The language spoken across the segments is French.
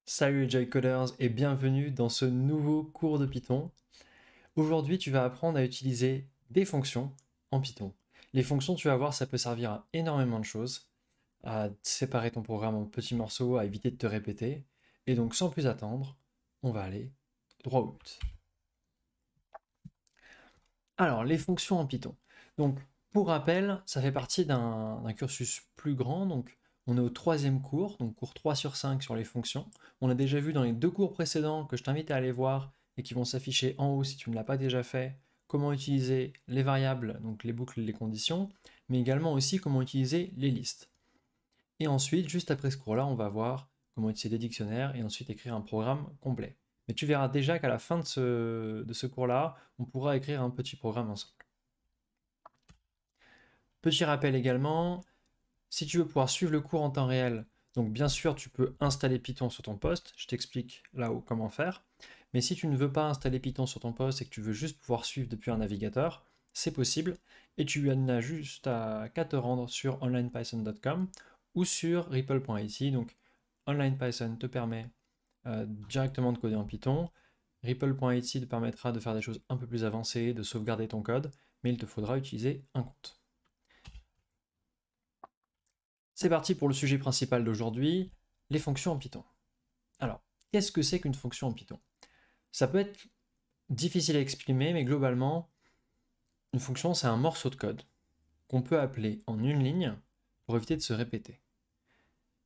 Salut les Joy-Coders et bienvenue dans ce nouveau cours de Python. Aujourd'hui, tu vas apprendre à utiliser des fonctions en Python. Les fonctions, tu vas voir, ça peut servir à énormément de choses, à séparer ton programme en petits morceaux, à éviter de te répéter. Et donc, sans plus attendre, on va aller droit au but. Alors, les fonctions en Python. Donc, pour rappel, ça fait partie d'un cursus plus grand. Donc, on est au troisième cours, donc cours 3 sur 5 sur les fonctions. On a déjà vu dans les deux cours précédents que je t'invite à aller voir et qui vont s'afficher en haut si tu ne l'as pas déjà fait, comment utiliser les variables, donc les boucles et les conditions, mais également aussi comment utiliser les listes. Et ensuite, juste après ce cours-là, on va voir comment utiliser des dictionnaires et ensuite écrire un programme complet. Mais tu verras déjà qu'à la fin de ce cours-là, on pourra écrire un petit programme ensemble. Petit rappel également, si tu veux pouvoir suivre le cours en temps réel, donc bien sûr tu peux installer Python sur ton poste, je t'explique là-haut comment faire, mais si tu ne veux pas installer Python sur ton poste et que tu veux juste pouvoir suivre depuis un navigateur, c'est possible, et tu n'as juste qu'à te rendre sur onlinepython.com ou sur ripple.it, donc OnlinePython te permet directement de coder en Python, ripple.it te permettra de faire des choses un peu plus avancées, de sauvegarder ton code, mais il te faudra utiliser un compte. C'est parti pour le sujet principal d'aujourd'hui, les fonctions en Python. Alors, qu'est-ce que c'est qu'une fonction en Python? Ça peut être difficile à exprimer, mais globalement, une fonction, c'est un morceau de code qu'on peut appeler en une ligne pour éviter de se répéter.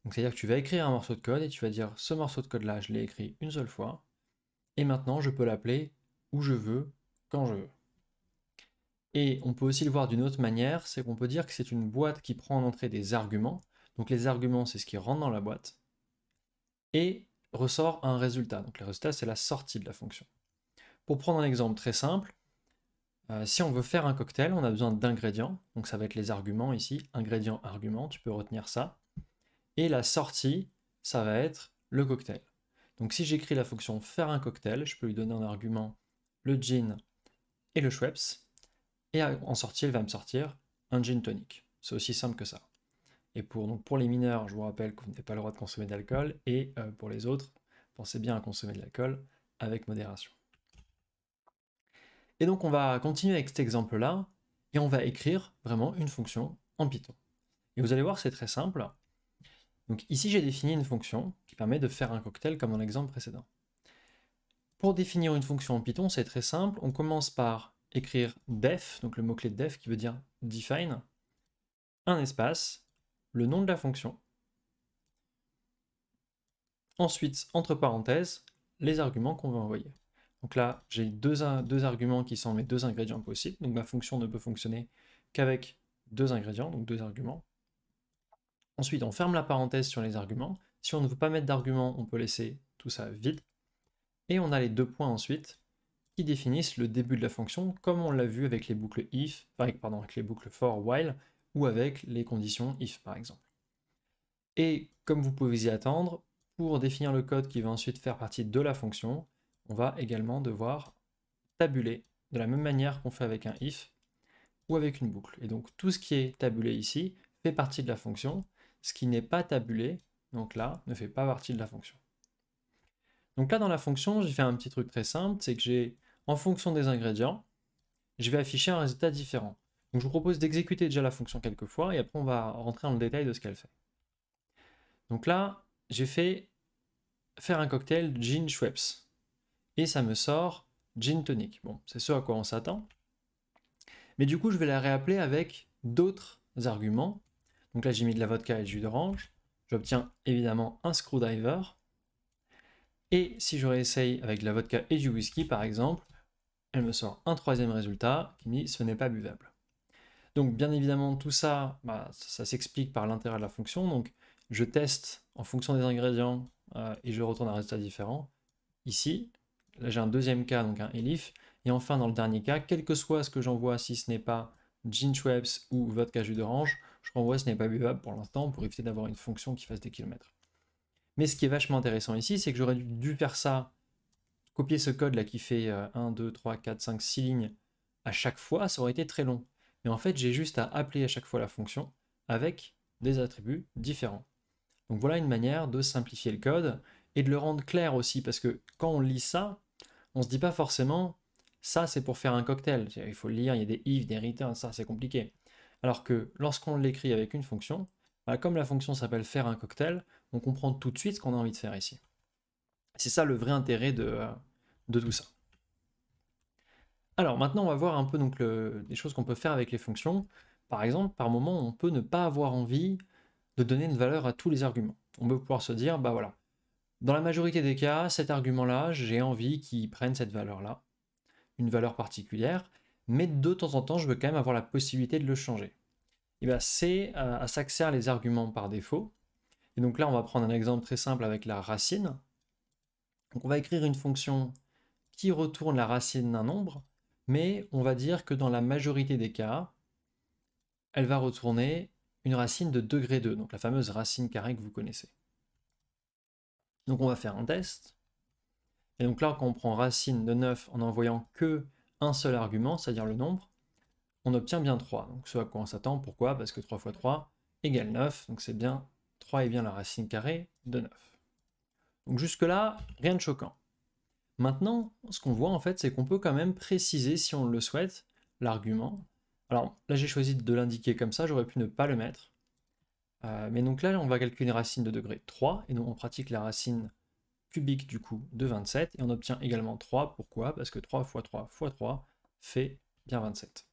Donc, c'est-à-dire que tu vas écrire un morceau de code et tu vas dire ce morceau de code-là, je l'ai écrit une seule fois, et maintenant je peux l'appeler où je veux, quand je veux. Et on peut aussi le voir d'une autre manière, c'est qu'on peut dire que c'est une boîte qui prend en entrée des arguments. Donc les arguments, c'est ce qui rentre dans la boîte. Et ressort un résultat. Donc le résultat, c'est la sortie de la fonction. Pour prendre un exemple très simple, si on veut faire un cocktail, on a besoin d'ingrédients. Donc ça va être les arguments ici, ingrédients, arguments, tu peux retenir ça. Et la sortie, ça va être le cocktail. Donc si j'écris la fonction faire un cocktail, je peux lui donner en argument le gin et le Schweppes. Et en sortie, elle va me sortir un gin tonic. C'est aussi simple que ça. Et pour les mineurs, je vous rappelle que vous n'avez pas le droit de consommer d'alcool. Et pour les autres, pensez bien à consommer de l'alcool avec modération. Et donc on va continuer avec cet exemple-là, et on va écrire vraiment une fonction en Python. Et vous allez voir, c'est très simple. Donc ici, j'ai défini une fonction qui permet de faire un cocktail comme dans l'exemple précédent. Pour définir une fonction en Python, c'est très simple. On commence par écrire def, donc le mot-clé def qui veut dire define, un espace, le nom de la fonction. Ensuite, entre parenthèses, les arguments qu'on veut envoyer. Donc là, j'ai deux arguments qui sont mes deux ingrédients possibles. Donc ma fonction ne peut fonctionner qu'avec deux ingrédients, donc deux arguments. Ensuite, on ferme la parenthèse sur les arguments. Si on ne veut pas mettre d'arguments, on peut laisser tout ça vide. Et on a les deux points ensuite qui définissent le début de la fonction, comme on l'a vu avec les boucles if, pardon, avec les boucles for, while, ou avec les conditions if par exemple. Et comme vous pouvez y attendre, pour définir le code qui va ensuite faire partie de la fonction, on va également devoir tabuler de la même manière qu'on fait avec un if ou avec une boucle. Et donc tout ce qui est tabulé ici fait partie de la fonction, ce qui n'est pas tabulé, donc là, ne fait pas partie de la fonction. Donc là dans la fonction, j'ai fait un petit truc très simple, c'est que j'ai, en fonction des ingrédients, je vais afficher un résultat différent. Donc je vous propose d'exécuter déjà la fonction quelques fois, et après on va rentrer dans le détail de ce qu'elle fait. Donc là, j'ai fait faire un cocktail gin Schweppes. Et ça me sort gin tonic. Bon, c'est ce à quoi on s'attend. Mais du coup, je vais la réappeler avec d'autres arguments. Donc là, j'ai mis de la vodka et du jus d'orange. J'obtiens évidemment un screwdriver. Et si je réessaye avec de la vodka et du whisky, par exemple, elle me sort un troisième résultat qui me dit ce n'est pas buvable. Donc bien évidemment, tout ça, ça s'explique par l'intérêt de la fonction. Donc je teste en fonction des ingrédients et je retourne un résultat différent. Ici, là j'ai un deuxième cas, donc un elif. Et enfin, dans le dernier cas, quel que soit ce que j'envoie, si ce n'est pas gin Schweppes ou vodka jus d'orange, je renvoie ce n'est pas buvable pour l'instant pour éviter d'avoir une fonction qui fasse des kilomètres. Mais ce qui est vachement intéressant ici, c'est que j'aurais dû faire ça, copier ce code là qui fait 1, 2, 3, 4, 5, 6 lignes à chaque fois, ça aurait été très long. Mais en fait, j'ai juste à appeler à chaque fois la fonction avec des attributs différents. Donc voilà une manière de simplifier le code et de le rendre clair aussi, parce que quand on lit ça, on se dit pas forcément ça c'est pour faire un cocktail. Il faut le lire, il y a des if, des returns, ça c'est compliqué. Alors que lorsqu'on l'écrit avec une fonction, bah, comme la fonction s'appelle faire un cocktail, on comprend tout de suite ce qu'on a envie de faire ici. C'est ça le vrai intérêt de tout ça. Alors maintenant on va voir un peu donc des choses qu'on peut faire avec les fonctions. Par exemple, par moment on peut ne pas avoir envie de donner une valeur à tous les arguments. On peut pouvoir se dire, bah voilà, dans la majorité des cas, cet argument-là, j'ai envie qu'il prenne cette valeur-là, une valeur particulière, mais de temps en temps, je veux quand même avoir la possibilité de le changer. Et bien c'est à ça que servent les arguments par défaut. Et donc là, on va prendre un exemple très simple avec la racine. Donc on va écrire une fonction qui retourne la racine d'un nombre, mais on va dire que dans la majorité des cas, elle va retourner une racine de degré 2, donc la fameuse racine carrée que vous connaissez. Donc on va faire un test. Et donc là, quand on prend racine de 9 en n'envoyant que un seul argument, c'est-à-dire le nombre, on obtient bien 3. Donc ce à quoi on s'attend, pourquoi? Parce que 3 fois 3 égale 9, donc c'est bien 3 est bien la racine carrée de 9. Donc jusque-là, rien de choquant. Maintenant, ce qu'on voit en fait, c'est qu'on peut quand même préciser, si on le souhaite, l'argument. Alors là, j'ai choisi de l'indiquer comme ça, j'aurais pu ne pas le mettre. Mais donc là, on va calculer une racine de degré 3, et donc on pratique la racine cubique du coup de 27, et on obtient également 3. Pourquoi? Parce que 3 fois 3 fois 3 fait bien 27.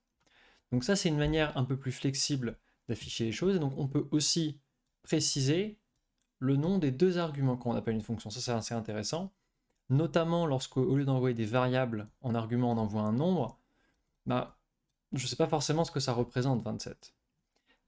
Donc ça, c'est une manière un peu plus flexible d'afficher les choses, et donc on peut aussi préciser le nom des deux arguments qu'on appelle une fonction. Ça, c'est assez intéressant, notamment lorsqu'au lieu d'envoyer des variables en argument, on envoie un nombre. Bah, je ne sais pas forcément ce que ça représente 27.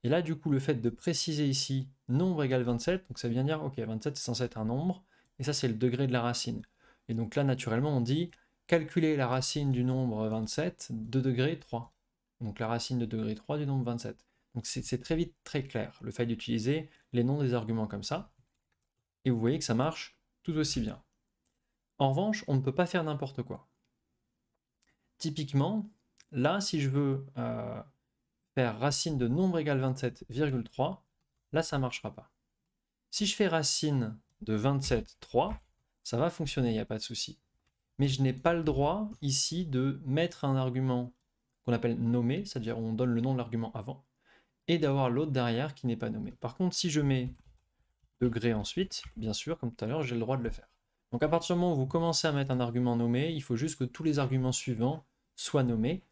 Et là, du coup, le fait de préciser ici nombre égale 27, donc ça vient dire, ok, 27 c'est censé être un nombre, et ça c'est le degré de la racine. Et donc là, naturellement, on dit calculer la racine du nombre 27 de degré 3. Donc la racine de degré 3 du nombre 27. Donc c'est très vite très clair, le fait d'utiliser les noms des arguments comme ça. Et vous voyez que ça marche tout aussi bien. En revanche, on ne peut pas faire n'importe quoi. Typiquement, là, si je veux faire racine de nombre égale 27,3, là ça ne marchera pas. Si je fais racine de 27,3, ça va fonctionner, il n'y a pas de souci. Mais je n'ai pas le droit ici de mettre un argument qu'on appelle nommé, c'est-à-dire on donne le nom de l'argument avant, et d'avoir l'autre derrière qui n'est pas nommé. Par contre, si je mets degré ensuite, bien sûr, comme tout à l'heure, j'ai le droit de le faire. Donc à partir du moment où vous commencez à mettre un argument nommé, il faut juste que tous les arguments suivants soient nommés.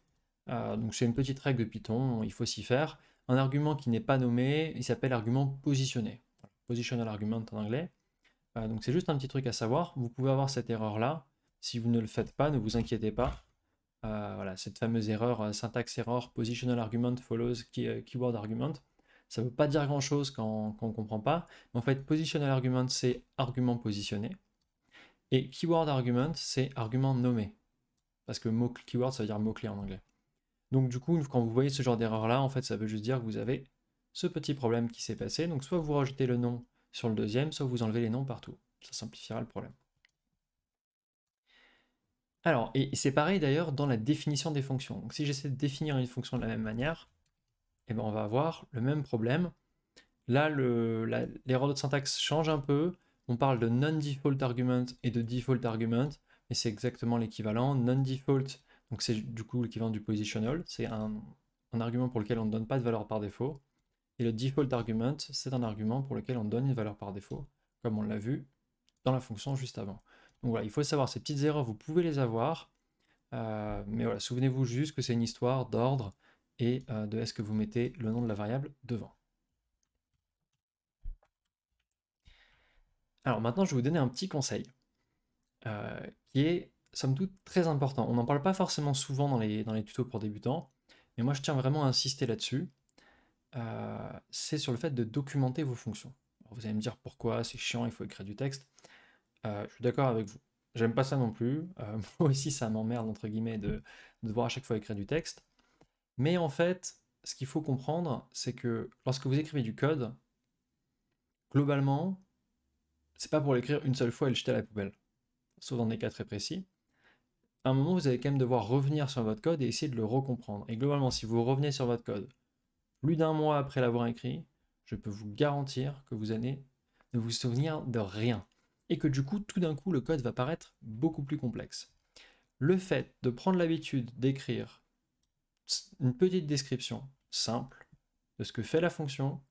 Donc c'est une petite règle de Python, il faut s'y faire. Un argument qui n'est pas nommé, il s'appelle argument positionné. Voilà, positional argument en anglais. Donc c'est juste un petit truc à savoir. Vous pouvez avoir cette erreur-là. Si vous ne le faites pas, ne vous inquiétez pas. Voilà, cette fameuse erreur, syntax error, positional argument follows keyword argument. Ça ne veut pas dire grand-chose quand on ne comprend pas. Mais en fait, positional argument, c'est argument positionné. Et keyword argument, c'est argument nommé. Parce que mot keyword, ça veut dire mot-clé en anglais. Donc du coup, quand vous voyez ce genre d'erreur-là, en fait, ça veut juste dire que vous avez ce petit problème qui s'est passé. Donc soit vous rajoutez le nom sur le deuxième, soit vous enlevez les noms partout. Ça simplifiera le problème. Alors, et c'est pareil d'ailleurs dans la définition des fonctions. Donc si j'essaie de définir une fonction de la même manière, eh ben, on va avoir le même problème. Là, l'erreur de syntaxe change un peu. On parle de non-default argument et de default argument, mais c'est exactement l'équivalent. Non-default, donc c'est du coup l'équivalent du positional, c'est un argument pour lequel on ne donne pas de valeur par défaut. Et le default argument, c'est un argument pour lequel on donne une valeur par défaut, comme on l'a vu dans la fonction juste avant. Donc voilà, il faut savoir, ces petites erreurs, vous pouvez les avoir, mais voilà, souvenez-vous juste que c'est une histoire d'ordre et de est-ce que vous mettez le nom de la variable devant. Alors maintenant, je vais vous donner un petit conseil qui est, somme toute, très important. On n'en parle pas forcément souvent dans les tutos pour débutants, mais moi je tiens vraiment à insister là-dessus. C'est sur le fait de documenter vos fonctions. Alors vous allez me dire pourquoi, c'est chiant, il faut écrire du texte. Je suis d'accord avec vous. J'aime pas ça non plus. Moi aussi, ça m'emmerde, entre guillemets, de devoir à chaque fois écrire du texte. Mais en fait, ce qu'il faut comprendre, c'est que lorsque vous écrivez du code, globalement, c'est pas pour l'écrire une seule fois et le jeter à la poubelle. Sauf dans des cas très précis. À un moment, vous allez quand même devoir revenir sur votre code et essayer de le recomprendre. Et globalement, si vous revenez sur votre code plus d'un mois après l'avoir écrit, je peux vous garantir que vous allez ne vous souvenir de rien. et que du coup, tout d'un coup, le code va paraître beaucoup plus complexe. Le fait de prendre l'habitude d'écrire une petite description simple de ce que fait la fonction,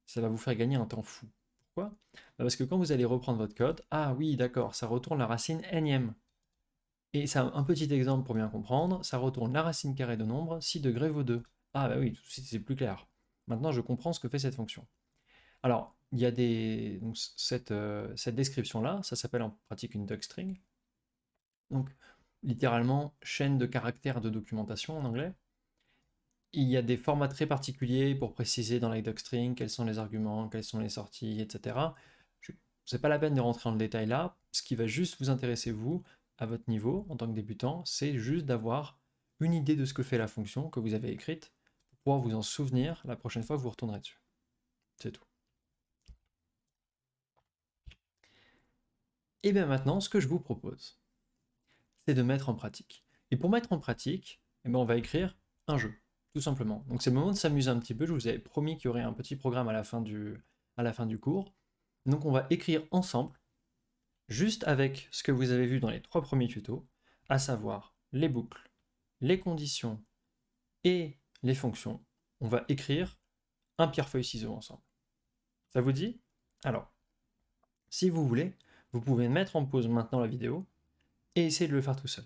ça va vous faire gagner un temps fou. Pourquoi? Parce que quand vous allez reprendre votre code, ah oui, d'accord, ça retourne la racine énième. Et ça, un petit exemple pour bien comprendre, ça retourne la racine carrée de nombre 6 degrés vaut 2. Ah bah oui, tout de suite c'est plus clair. Maintenant je comprends ce que fait cette fonction. Alors, il y a donc, cette description-là, ça s'appelle en pratique une docstring. Donc, littéralement, chaîne de caractères de documentation en anglais. Il y a des formats très particuliers pour préciser dans la docstring quels sont les arguments, quelles sont les sorties, etc. C'est pas la peine de rentrer dans le détail là. Ce qui va juste vous intéresser, vous, à votre niveau, en tant que débutant, c'est juste d'avoir une idée de ce que fait la fonction que vous avez écrite pour pouvoir vous en souvenir la prochaine fois que vous retournerez dessus. C'est tout. Et bien maintenant, ce que je vous propose, c'est de mettre en pratique. Et pour mettre en pratique, eh bien on va écrire un jeu, tout simplement. Donc c'est le moment de s'amuser un petit peu. Je vous avais promis qu'il y aurait un petit programme à la fin du cours. Donc on va écrire ensemble, juste avec ce que vous avez vu dans les 3 premiers tutos, à savoir les boucles, les conditions et les fonctions. On va écrire un pierre-feuille-ciseau ensemble. Ça vous dit? Alors, si vous voulez, vous pouvez mettre en pause maintenant la vidéo et essayer de le faire tout seul.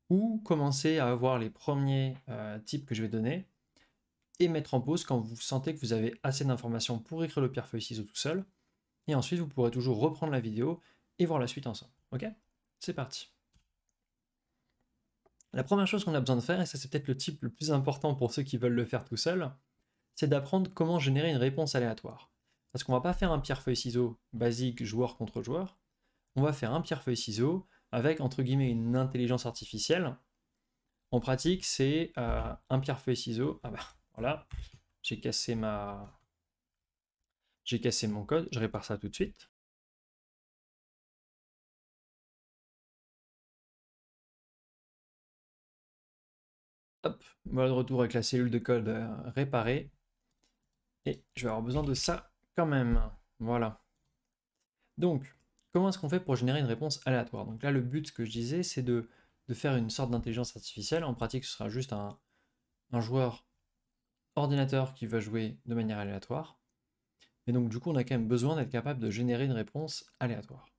Ou commencer à avoir les premiers types que je vais donner et mettre en pause quand vous sentez que vous avez assez d'informations pour écrire le pierre-feuille-ciseau tout seul. Et ensuite, vous pourrez toujours reprendre la vidéo et voir la suite ensemble. Ok? C'est parti. La première chose qu'on a besoin de faire, et ça c'est peut-être le type le plus important pour ceux qui veulent le faire tout seul, c'est d'apprendre comment générer une réponse aléatoire. Parce qu'on va pas faire un pierre-feuille-ciseau basique joueur contre joueur, on va faire un pierre-feuille-ciseau avec entre guillemets une intelligence artificielle. En pratique, c'est un pierre-feuille-ciseau. Ah bah voilà, j'ai cassé mon code, je répare ça tout de suite. Hop, voilà de retour avec la cellule de code réparée. Et je vais avoir besoin de ça quand même. Voilà. Donc, comment est-ce qu'on fait pour générer une réponse aléatoire? Donc là, le but, ce que je disais, c'est de faire une sorte d'intelligence artificielle. En pratique, ce sera juste un joueur ordinateur qui va jouer de manière aléatoire. Mais donc, du coup, on a quand même besoin d'être capable de générer une réponse aléatoire.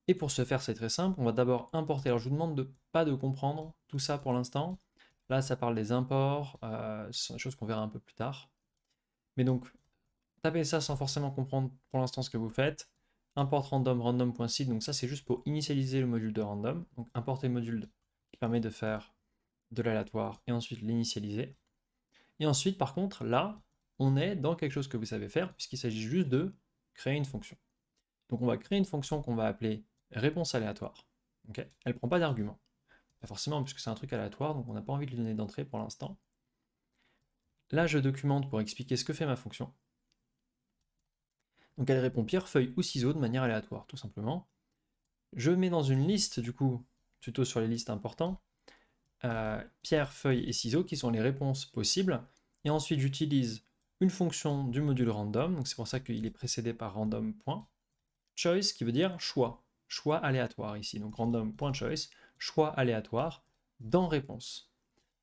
Et pour ce faire, c'est très simple. On va d'abord importer. Alors, je vous demande de pas de comprendre tout ça pour l'instant. Là, ça parle des imports. Ce sont des choses qu'on verra un peu plus tard. Mais donc, tapez ça sans forcément comprendre pour l'instant ce que vous faites. Import random, random.seed, donc ça c'est juste pour initialiser le module de random. Donc importer le module qui permet de faire de l'aléatoire et ensuite l'initialiser. Et ensuite, par contre, là, on est dans quelque chose que vous savez faire puisqu'il s'agit juste de créer une fonction. Donc on va créer une fonction qu'on va appeler réponse aléatoire. Okay, elle ne prend pas d'argument. Forcément, puisque c'est un truc aléatoire, donc on n'a pas envie de lui donner d'entrée pour l'instant. Là, je documente pour expliquer ce que fait ma fonction. Donc elle répond pierre, feuille ou ciseau de manière aléatoire, tout simplement. Je mets dans une liste, du coup, tuto sur les listes importants, pierre, feuille et ciseaux qui sont les réponses possibles. Et ensuite, j'utilise une fonction du module random, donc c'est pour ça qu'il est précédé par random.choice qui veut dire choix, choix aléatoire ici. Donc random.choice, choix aléatoire dans réponse.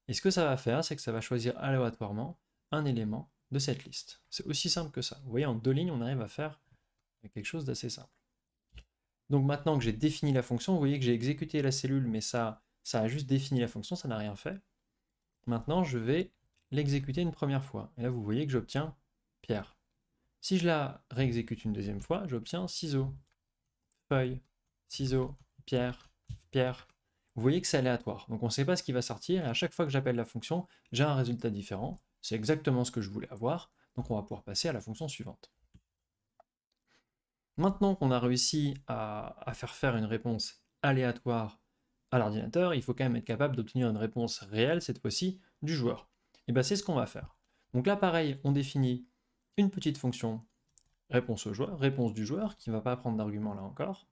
Et ce que ça va faire, c'est que ça va choisir aléatoirement un élément de cette liste. C'est aussi simple que ça. Vous voyez, en 2 lignes, on arrive à faire quelque chose d'assez simple. Donc maintenant que j'ai défini la fonction, vous voyez que j'ai exécuté la cellule, mais ça a juste défini la fonction, ça n'a rien fait. Maintenant, je vais l'exécuter une première fois. Et là, vous voyez que j'obtiens pierre. Si je la réexécute une deuxième fois, j'obtiens ciseaux, feuille, ciseaux, pierre, pierre. Vous voyez que c'est aléatoire. Donc on ne sait pas ce qui va sortir, et à chaque fois que j'appelle la fonction, j'ai un résultat différent. C'est exactement ce que je voulais avoir. Donc on va pouvoir passer à la fonction suivante. Maintenant qu'on a réussi à faire une réponse aléatoire à l'ordinateur, il faut quand même être capable d'obtenir une réponse réelle, cette fois-ci, du joueur. Et bien c'est ce qu'on va faire. Donc là, pareil, on définit une petite fonction réponse au joueur, réponse du joueur, qui ne va pas prendre d'argument là encore.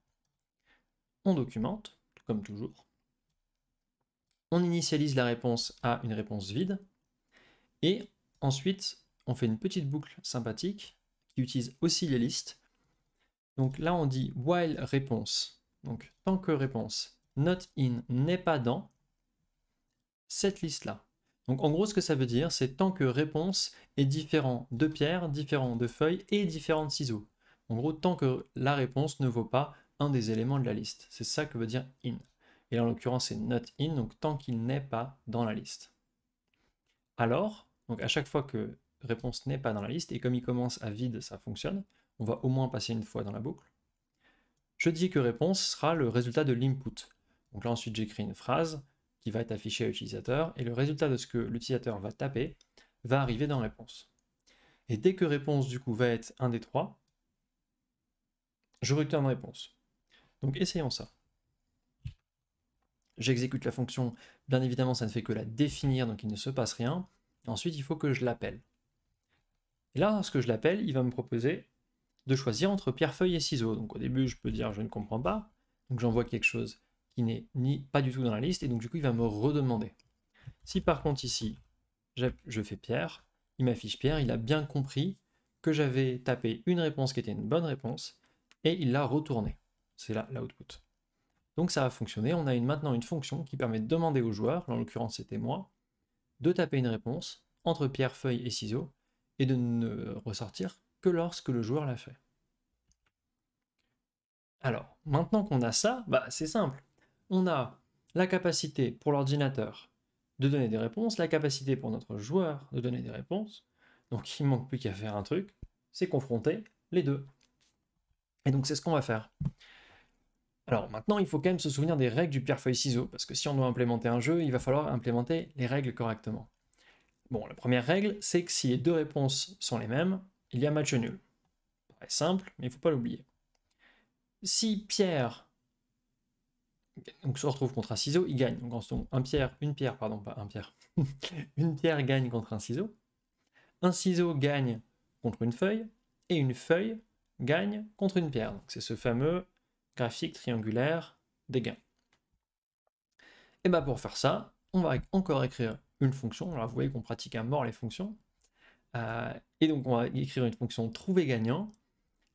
On documente, comme toujours. On initialise la réponse à une réponse vide. Et ensuite, on fait une petite boucle sympathique qui utilise aussi les listes. Donc là, on dit while réponse. Donc tant que réponse not in n'est pas dans cette liste-là. Donc en gros, ce que ça veut dire, c'est tant que réponse est différent de pierre, différent de feuille et différent de ciseaux. En gros, tant que la réponse ne vaut pas un des éléments de la liste. C'est ça que veut dire in. Et là, en l'occurrence, c'est not in, donc tant qu'il n'est pas dans la liste. Alors, donc à chaque fois que réponse n'est pas dans la liste, et comme il commence à vide, ça fonctionne, on va au moins passer une fois dans la boucle. Je dis que réponse sera le résultat de l'input. Donc là, ensuite, j'écris une phrase qui va être affichée à l'utilisateur, et le résultat de ce que l'utilisateur va taper va arriver dans réponse. Et dès que réponse, du coup, va être un des trois, je retourne réponse. Donc essayons ça. J'exécute la fonction, bien évidemment, ça ne fait que la définir, donc il ne se passe rien. Ensuite, il faut que je l'appelle. Et là, lorsque je l'appelle, il va me proposer de choisir entre pierre, feuille et ciseaux. Donc au début, je peux dire je ne comprends pas, donc j'envoie quelque chose qui n'est pas du tout dans la liste, et donc du coup, il va me redemander. Si par contre ici, je fais pierre, il m'affiche pierre, il a bien compris que j'avais tapé une réponse qui était une bonne réponse, et il l'a retournée. C'est là l'output. Donc ça va fonctionner, on a maintenant une fonction qui permet de demander au joueur, en l'occurrence c'était moi, de taper une réponse entre pierre, feuille et ciseaux, et de ne ressortir que lorsque le joueur l'a fait. Alors, maintenant qu'on a ça, c'est simple. On a la capacité pour l'ordinateur de donner des réponses, la capacité pour notre joueur de donner des réponses. Donc il ne manque plus qu'à faire un truc, c'est confronter les deux. Et donc c'est ce qu'on va faire. Alors maintenant, il faut quand même se souvenir des règles du pierre-feuille-ciseau, parce que si on doit implémenter un jeu, il va falloir implémenter les règles correctement. Bon, la première règle, c'est que si les deux réponses sont les mêmes, il y a match nul. C'est simple, mais il ne faut pas l'oublier. Si Pierre donc, se retrouve contre un ciseau, il gagne. Donc une pierre gagne contre un ciseau. Un ciseau gagne contre et une feuille gagne contre une pierre. C'est ce fameux graphique triangulaire des gains. Et pour faire ça, on va encore écrire une fonction. Alors vous voyez qu'on pratique à mort les fonctions. Et donc on va écrire une fonction trouver gagnant,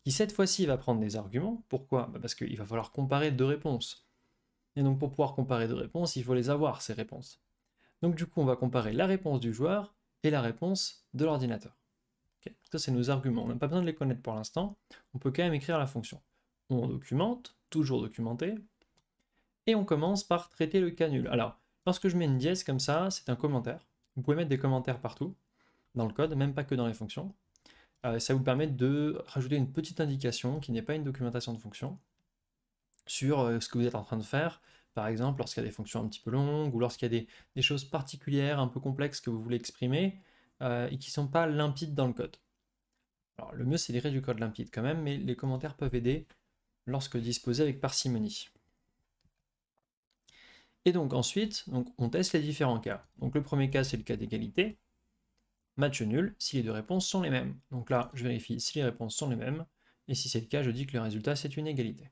qui cette fois-ci va prendre des arguments. Pourquoi? Parce qu'il va falloir comparer deux réponses. Et donc pour pouvoir comparer deux réponses, il faut les avoir, ces réponses. Donc du coup, on va comparer la réponse du joueur et la réponse de l'ordinateur. Okay. Ça, c'est nos arguments. On n'a pas besoin de les connaître pour l'instant. On peut quand même écrire la fonction. On documente, toujours documenter, et on commence par traiter le cas nul. Alors, lorsque je mets une dièse comme ça, c'est un commentaire. Vous pouvez mettre des commentaires partout, dans le code, même pas que dans les fonctions. Ça vous permet de rajouter une petite indication qui n'est pas une documentation de fonction sur ce que vous êtes en train de faire. Par exemple, lorsqu'il y a des fonctions un petit peu longues ou lorsqu'il y a des choses particulières, un peu complexes que vous voulez exprimer et qui ne sont pas limpides dans le code. Alors, le mieux, c'est d'écrire du code limpide quand même, mais les commentaires peuvent aider lorsque disposés avec parcimonie. Et donc ensuite, on teste les différents cas. Donc le premier cas, c'est le cas d'égalité. Match nul si les deux réponses sont les mêmes. Donc là, je vérifie si les réponses sont les mêmes, et si c'est le cas, je dis que le résultat, c'est une égalité.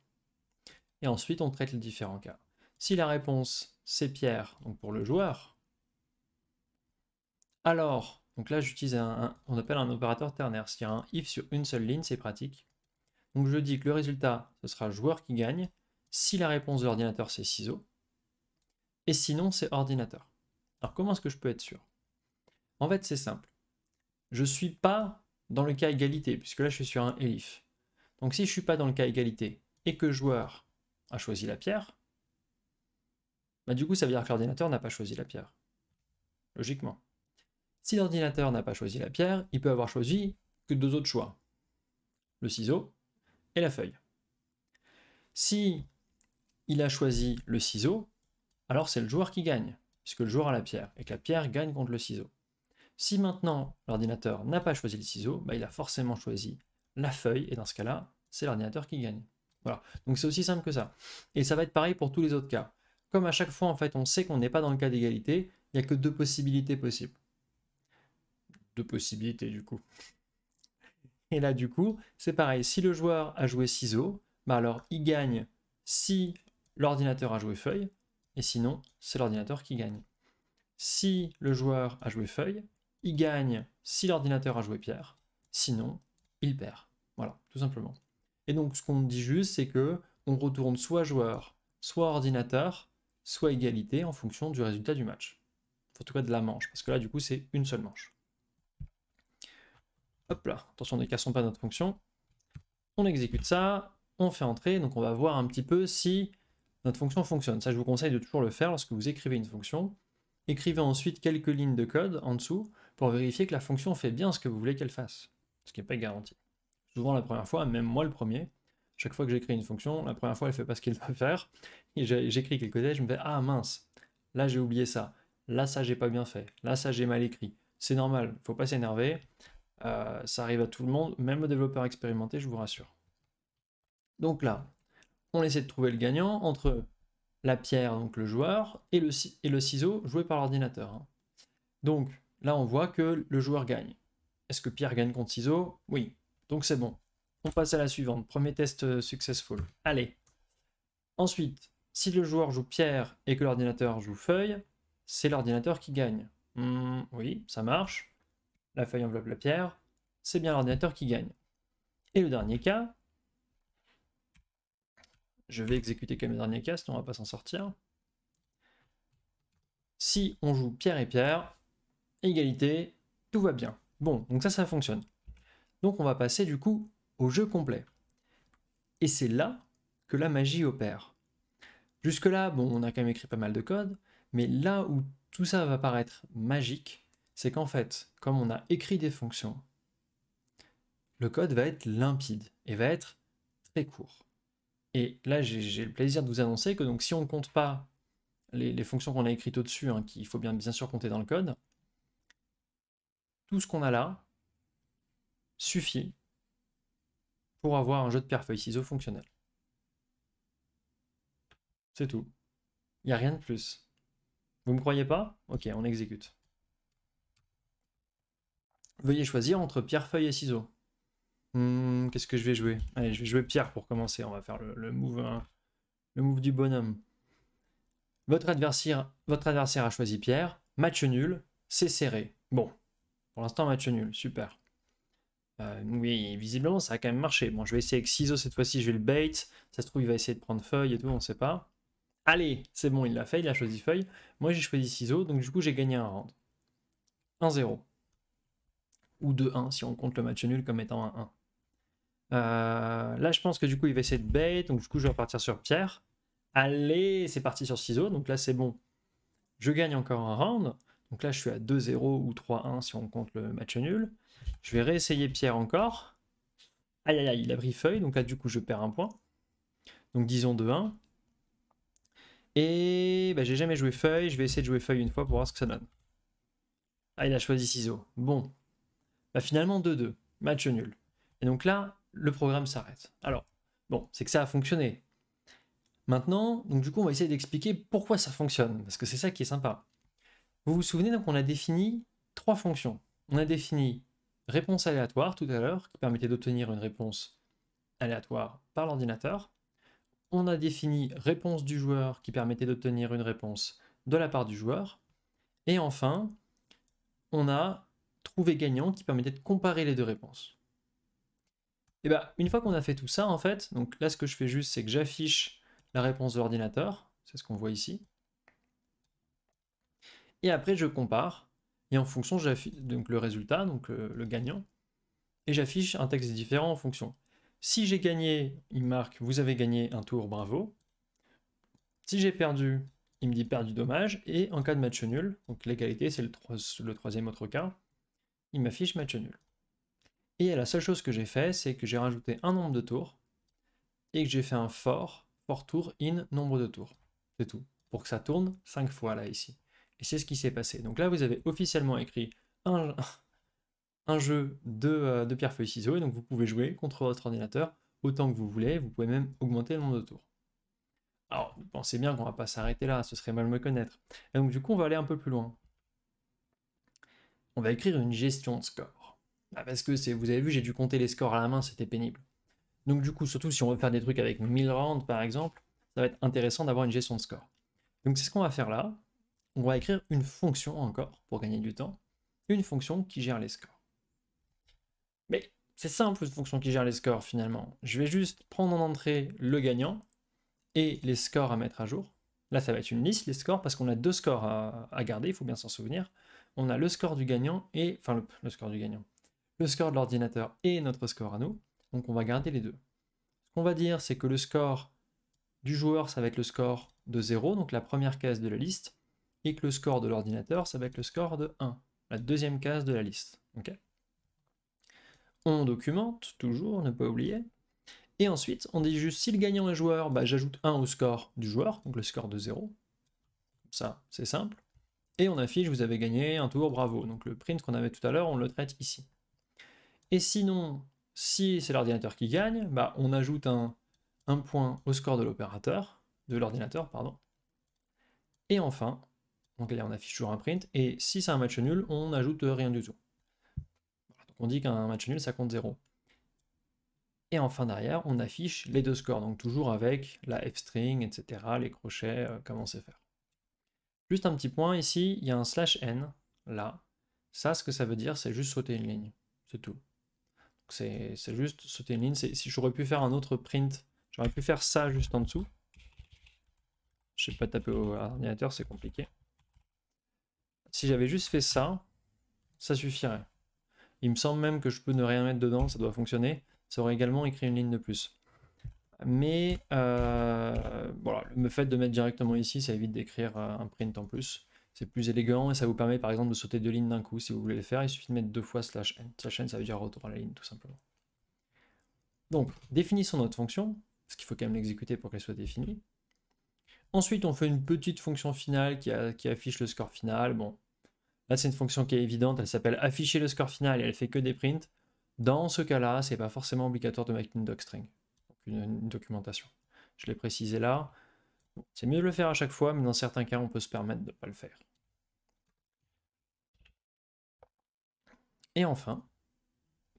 Et ensuite, on traite les différents cas. Si la réponse, c'est Pierre, donc pour le joueur, alors, donc là, j'utilise on appelle un opérateur ternaire. S'il y a un if sur une seule ligne, c'est pratique. Donc je dis que le résultat, ce sera joueur qui gagne, si la réponse de l'ordinateur, c'est ciseaux, et sinon, c'est ordinateur. Alors comment est-ce que je peux être sûr? En fait, c'est simple. Je ne suis pas dans le cas égalité, puisque là, je suis sur un elif. Donc si je ne suis pas dans le cas égalité, et que joueur a choisi la pierre, du coup, ça veut dire que l'ordinateur n'a pas choisi la pierre. Logiquement. Si l'ordinateur n'a pas choisi la pierre, il peut avoir choisi que deux autres choix. Le ciseau et la feuille. Si il a choisi le ciseau, alors c'est le joueur qui gagne, puisque le joueur a la pierre, et que la pierre gagne contre le ciseau. Si maintenant l'ordinateur n'a pas choisi le ciseau, il a forcément choisi la feuille, et dans ce cas-là, c'est l'ordinateur qui gagne. Voilà, donc c'est aussi simple que ça. Et ça va être pareil pour tous les autres cas. Comme à chaque fois, en fait, on sait qu'on n'est pas dans le cas d'égalité, il n'y a que deux possibilités possibles. Deux possibilités, du coup. Et là, du coup, c'est pareil. Si le joueur a joué ciseaux, alors il gagne si l'ordinateur a joué feuille, et sinon, c'est l'ordinateur qui gagne. Si le joueur a joué feuille, il gagne si l'ordinateur a joué pierre, sinon, il perd. Voilà, tout simplement. Et donc, ce qu'on dit juste, c'est que on retourne soit joueur, soit ordinateur, soit égalité en fonction du résultat du match. En tout cas de la manche, parce que là, du coup, c'est une seule manche. Hop là, attention, ne cassons pas notre fonction. On exécute ça, on fait entrer, donc on va voir un petit peu si notre fonction fonctionne. Ça, je vous conseille de toujours le faire lorsque vous écrivez une fonction. Écrivez ensuite quelques lignes de code en dessous pour vérifier que la fonction fait bien ce que vous voulez qu'elle fasse, ce qui n'est pas garanti. Souvent la première fois, même moi le premier, chaque fois que j'écris une fonction, la première fois elle fait pas ce qu'elle doit faire, et j'écris quelque chose, je me fais ah mince, là j'ai oublié ça, là ça j'ai pas bien fait, là ça j'ai mal écrit. C'est normal, faut pas s'énerver, ça arrive à tout le monde, même aux développeurs expérimentés, je vous rassure. Donc là, on essaie de trouver le gagnant entre la pierre, donc le joueur, et le ciseau joué par l'ordinateur, hein. Donc là on voit que le joueur gagne. Est-ce que Pierre gagne contre ciseaux? Oui. Donc c'est bon. On passe à la suivante. Premier test successful. Allez. Ensuite, si le joueur joue pierre et que l'ordinateur joue feuille, c'est l'ordinateur qui gagne. Oui, ça marche. La feuille enveloppe la pierre. C'est bien l'ordinateur qui gagne. Et le dernier cas, je vais exécuter comme le dernier cas, sinon on va pas s'en sortir. Si on joue pierre et pierre, égalité, tout va bien. Bon, donc ça fonctionne. Donc on va passer du coup au jeu complet. Et c'est là que la magie opère. Jusque-là, bon, on a quand même écrit pas mal de code, mais là où tout ça va paraître magique, c'est qu'en fait, comme on a écrit des fonctions, le code va être limpide et va être très court. Et là, j'ai le plaisir de vous annoncer que donc si on ne compte pas les fonctions qu'on a écrites au-dessus, hein, qu'il faut bien sûr compter dans le code, tout ce qu'on a là suffit pour avoir un jeu de pierre-feuille-ciseaux fonctionnel. C'est tout. Il n'y a rien de plus. Vous me croyez pas? Ok, on exécute. Veuillez choisir entre pierre, feuille et ciseaux. Qu'est-ce que je vais jouer? Allez, je vais jouer pierre pour commencer. On va faire le move du bonhomme. Votre adversaire a choisi pierre. Match nul. C'est serré. Bon, pour l'instant, match nul. Super. Oui, visiblement, ça a quand même marché. Bon, je vais essayer avec ciseaux cette fois-ci. Je vais le bait. Ça se trouve, il va essayer de prendre feuille et tout. On ne sait pas. Allez, c'est bon, il l'a fait. Il a choisi feuille. Moi, j'ai choisi ciseaux. Donc, du coup, j'ai gagné un round. 1-0. Ou 2-1 si on compte le match nul comme étant un 1. Là, je pense que du coup, il va essayer de bait. Donc, du coup, je vais repartir sur pierre. Allez, c'est parti sur ciseaux. Donc là, c'est bon. Je gagne encore un round. Donc là, je suis à 2-0 ou 3-1 si on compte le match nul. Je vais réessayer pierre encore. Aïe, aïe, aïe, il a pris feuille. Donc là, du coup, je perds un point. Donc, disons 2-1. Et bah, j'ai jamais joué feuille. Je vais essayer de jouer feuille une fois pour voir ce que ça donne. Ah, il a choisi ciseaux. Bon. Bah, finalement, 2-2. Match nul. Et donc là, le programme s'arrête. Alors, bon, c'est que ça a fonctionné. Maintenant, donc du coup, on va essayer d'expliquer pourquoi ça fonctionne, parce que c'est ça qui est sympa. Vous vous souvenez, donc on a défini 3 fonctions. On a défini réponse aléatoire tout à l'heure, qui permettait d'obtenir une réponse aléatoire par l'ordinateur. On a défini réponse du joueur, qui permettait d'obtenir une réponse de la part du joueur. Et enfin, on a trouvé gagnant, qui permettait de comparer les deux réponses. Et bien, une fois qu'on a fait tout ça, en fait, donc là, ce que je fais juste, c'est que j'affiche la réponse de l'ordinateur, c'est ce qu'on voit ici. Et après, je compare, et en fonction, j'affiche donc le résultat, donc le gagnant, et j'affiche un texte différent en fonction. Si j'ai gagné, il marque vous avez gagné un tour, bravo. Si j'ai perdu, il me dit perdu dommage, et en cas de match nul, donc l'égalité, c'est le troisième autre cas, il m'affiche match nul. Et la seule chose que j'ai fait, c'est que j'ai rajouté un nombre de tours, et que j'ai fait un for tour in nombre de tours. C'est tout. Pour que ça tourne 5 fois là, ici. Et c'est ce qui s'est passé. Donc là, vous avez officiellement écrit un jeu de pierre-feuille-ciseaux, et donc vous pouvez jouer contre votre ordinateur autant que vous voulez. Vous pouvez même augmenter le nombre de tours. Alors, vous pensez bien qu'on va pas s'arrêter là, ce serait mal me connaître. Et donc du coup, on va aller un peu plus loin. On va écrire une gestion de score. Parce que vous avez vu, j'ai dû compter les scores à la main, c'était pénible. Donc du coup, surtout si on veut faire des trucs avec 1000 rounds par exemple, ça va être intéressant d'avoir une gestion de score. Donc c'est ce qu'on va faire là. On va écrire une fonction encore, pour gagner du temps, une fonction qui gère les scores. Mais c'est simple une fonction qui gère les scores finalement. Je vais juste prendre en entrée le gagnant et les scores à mettre à jour. Là, ça va être une liste, les scores, parce qu'on a deux scores à garder, il faut bien s'en souvenir. On a le score du gagnant et... Enfin, le score du gagnant. Le score de l'ordinateur et notre score à nous. Donc on va garder les deux. Ce qu'on va dire, c'est que le score du joueur, ça va être le score de 0, donc la première case de la liste, et que le score de l'ordinateur, ça va être le score de 1, la deuxième case de la liste. Okay, on documente, toujours, ne pas oublier. Et ensuite, on dit juste si le gagnant est joueur, bah, j'ajoute 1 au score du joueur, donc le score de 0. Ça, c'est simple. Et on affiche, vous avez gagné un tour, bravo. Donc le print qu'on avait tout à l'heure, on le traite ici. Et sinon, si c'est l'ordinateur qui gagne, bah, on ajoute un point au score de l'ordinateur, pardon. Et enfin, donc là on affiche toujours un print, et si c'est un match nul, on n'ajoute rien du tout. Voilà, donc on dit qu'un match nul, ça compte 0. Et enfin derrière, on affiche les deux scores, donc toujours avec la f-string, etc., les crochets, comment c'est faire. Juste un petit point, ici, il y a un /n, là. Ça, ce que ça veut dire, c'est juste sauter une ligne. C'est tout. C'est juste sauter une ligne. Si j'aurais pu faire un autre print, j'aurais pu faire ça juste en dessous. Je sais pas taper au ordinateur, c'est compliqué. Si j'avais juste fait ça, ça suffirait. Il me semble même que je peux ne rien mettre dedans, ça doit fonctionner. Ça aurait également écrit une ligne de plus. Mais voilà, le fait de mettre directement ici, ça évite d'écrire un print en plus. C'est plus élégant et ça vous permet par exemple de sauter deux lignes d'un coup. Si vous voulez le faire, il suffit de mettre 2 fois /n. /n, ça veut dire retour à la ligne, tout simplement. Donc, définissons notre fonction, parce qu'il faut quand même l'exécuter pour qu'elle soit définie. Ensuite, on fait une petite fonction finale qui affiche le score final. Bon, là, c'est une fonction qui est évidente, elle s'appelle afficher le score final et elle fait que des prints. Dans ce cas-là, c'est pas forcément obligatoire de mettre une docstring, une documentation. Je l'ai précisé là. C'est mieux de le faire à chaque fois, mais dans certains cas, on peut se permettre de ne pas le faire. Et enfin,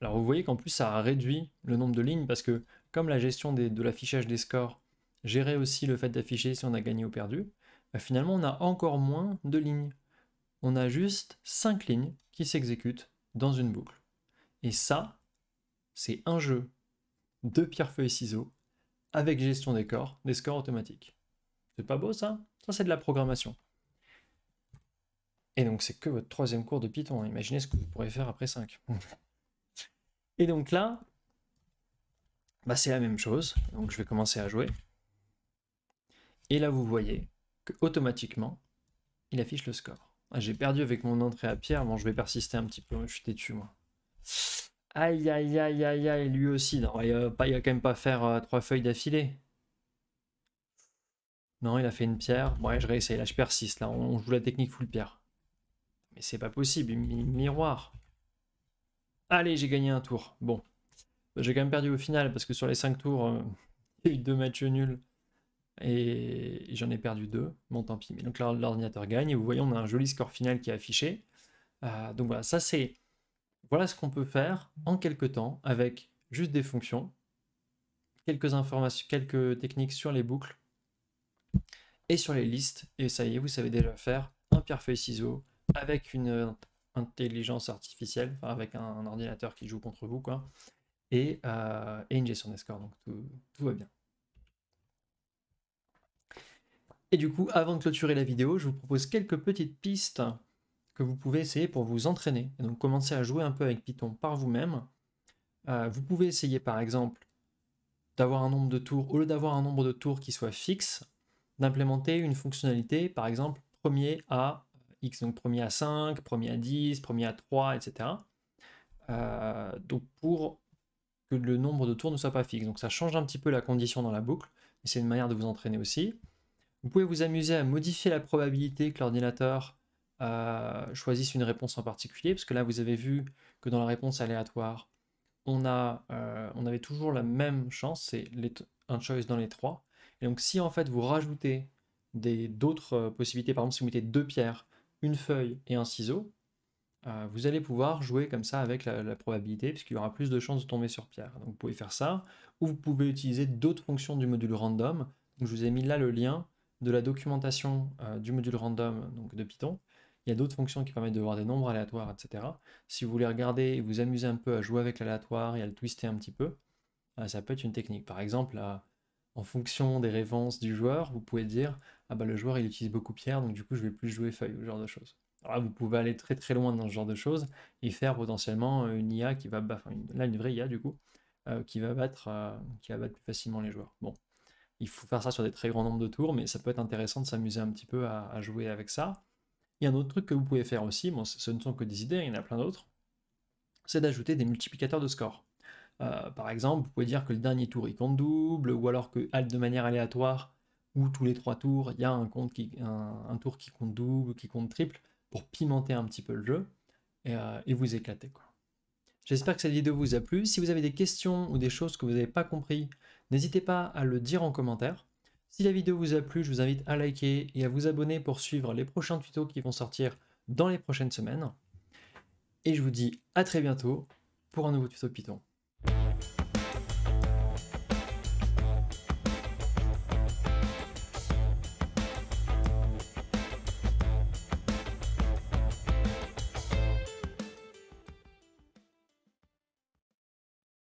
alors vous voyez qu'en plus, ça a réduit le nombre de lignes, parce que comme la gestion de l'affichage des scores gérait aussi le fait d'afficher si on a gagné ou perdu, bah finalement, on a encore moins de lignes. On a juste 5 lignes qui s'exécutent dans une boucle. Et ça, c'est un jeu de pierre-feuille-ciseaux avec gestion des scores automatiques. C'est pas beau ça? Ça, c'est de la programmation. Et donc, c'est que votre 3e cours de Python. Imaginez ce que vous pourrez faire après 5. Et donc là, bah, c'est la même chose. Donc, je vais commencer à jouer. Et là, vous voyez que automatiquement, il affiche le score. Ah, j'ai perdu avec mon entrée à pierre. Bon, je vais persister un petit peu. Je suis têtu, moi. Aïe, aïe, aïe, aïe, aïe, lui aussi. Non, il va quand même pas faire 3 feuilles d'affilée. Non, il a fait une pierre. Bon, ouais, je réessaye. Là, je persiste. Là, on joue la technique full pierre. Mais c'est pas possible. Miroir. Allez, j'ai gagné un tour. Bon. J'ai quand même perdu au final parce que sur les 5 tours, il y a eu 2 matchs nuls et j'en ai perdu 2. Bon, tant pis. Mais donc là, l'ordinateur gagne et vous voyez, on a un joli score final qui est affiché. Donc voilà, ça c'est. Voilà ce qu'on peut faire en quelques temps avec juste des fonctions, quelques informations, quelques techniques sur les boucles et sur les listes. Et ça y est, vous savez déjà faire un pierre-feuille-ciseau avec une intelligence artificielle, enfin avec un ordinateur qui joue contre vous, quoi. Et une gestion des scores, donc tout va bien. Et du coup, avant de clôturer la vidéo, je vous propose quelques petites pistes que vous pouvez essayer pour vous entraîner, et donc commencer à jouer un peu avec Python par vous-même. Vous pouvez essayer par exemple d'avoir un nombre de tours, au lieu d'avoir un nombre de tours qui soit fixe, d'implémenter une fonctionnalité, par exemple, premier à x, donc premier à 5, premier à 10, premier à 3, etc. Donc pour que le nombre de tours ne soit pas fixe. Donc ça change un petit peu la condition dans la boucle, mais c'est une manière de vous entraîner aussi. Vous pouvez vous amuser à modifier la probabilité que l'ordinateur choisisse une réponse en particulier, parce que là vous avez vu que dans la réponse aléatoire, on avait toujours la même chance, c'est un choice dans les 3. Et donc si en fait vous rajoutez d'autres possibilités, par exemple si vous mettez 2 pierres, une feuille et un ciseau, vous allez pouvoir jouer comme ça avec la probabilité, puisqu'il y aura plus de chances de tomber sur pierre. Donc vous pouvez faire ça, ou vous pouvez utiliser d'autres fonctions du module random. Donc je vous ai mis là le lien de la documentation du module random donc de Python, Il y a d'autres fonctions qui permettent de voir des nombres aléatoires, etc. Si vous voulez regarder et vous amuser un peu à jouer avec l'aléatoire et à le twister un petit peu, ça peut être une technique. Par exemple, en fonction des références du joueur, vous pouvez dire ah bah le joueur il utilise beaucoup pierre, donc du coup je vais plus jouer feuille, ou ce genre de choses. Alors là, vous pouvez aller très très loin dans ce genre de choses et faire potentiellement une IA qui va battre, là une vraie IA du coup, qui va battre plus facilement les joueurs. Bon, il faut faire ça sur des très grands nombres de tours, mais ça peut être intéressant de s'amuser un petit peu à jouer avec ça. Il y a un autre truc que vous pouvez faire aussi, bon, ce ne sont que des idées, il y en a plein d'autres, c'est d'ajouter des multiplicateurs de score. Par exemple, vous pouvez dire que le dernier tour il compte double, ou alors que de manière aléatoire, ou tous les 3 tours, il y a un tour qui compte double, qui compte triple, pour pimenter un petit peu le jeu, et vous éclater, quoi. J'espère que cette vidéo vous a plu. Si vous avez des questions ou des choses que vous n'avez pas compris, n'hésitez pas à le dire en commentaire. Si la vidéo vous a plu, je vous invite à liker et à vous abonner pour suivre les prochains tutos qui vont sortir dans les prochaines semaines. Et je vous dis à très bientôt pour un nouveau tuto Python.